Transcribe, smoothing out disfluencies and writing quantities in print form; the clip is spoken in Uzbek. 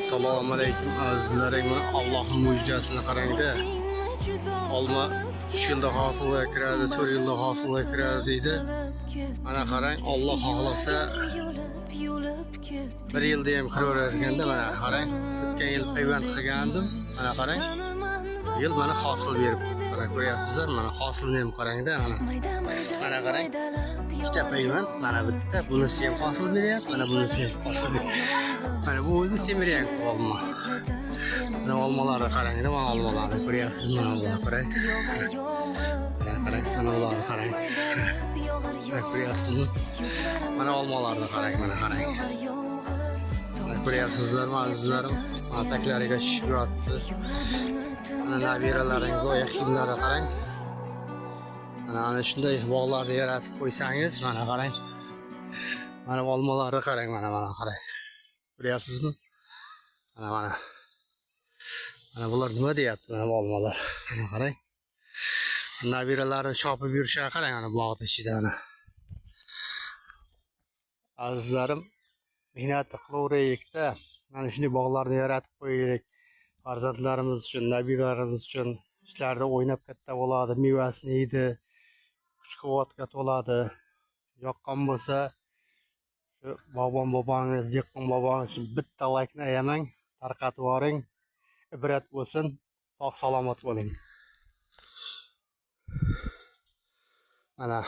Assalomu alaykum azizlarim. Allohning mo'jizasini qarang-da. Olma 3 yilda hosilga kiradi, 4 yilda hosilga kiradi deydi. Mana qarang, Alloh xohlasa 1 yilda ham kiraverar ekanda. Mana qarang, o'tgan yil payvand qilgandim. Mana qarang. Bu yil mana hosil berib. Mana ko'ryapsizlar, mana hosilni ham qarang-da. Mana qarang. Ikkita payvand, mana bitta, bunisi ham hosil beryapti, mana bunisi ham hosil beryapti. Mana bu o'zi semirgan olma. Mana olmalarni qarang-da, mana olmalarni ko'ryapsizmi? Mana ularni qarang. Qarang, mana ularni qarang. Mana ko'ryapsizmi? Mana olmalarni qarang, mana qarang. Mana ko'ryapsizlarmi azizlarim? Mana taklariga tushib yotibdi. Mana nabiralaringiz oyoq kiyimlariga qarang. Mana shunday bog'larni yaratib qo'ysangiz, mana qarang. Mana olmalarni qarang, mana qarang. Ko'ryapsizmi? Mana. Mana bular nima deyapti, mana olmalar. Mana qarang. Nabiralarini chopib yurishga qarang, mana bog'da ichida mana. Azizlarim, mehnat qilaveraylik-da. Mana shunday bog'larni yaratib qo'yaylik. Farzandlarimiz uchun, nabiralarimiz uchun ishlarda o'ynab katta bo'ladi, mevasini yeydi. Kuch-quvvatga to'ladi. Yoqqan bo'lsa, shu bobom bobangiz, dehqon bobangiz uchun bitta laykni ayamang, tarqatib yuboring. Ibrat bo'lsin. Sog' salomat bo'ling. Mana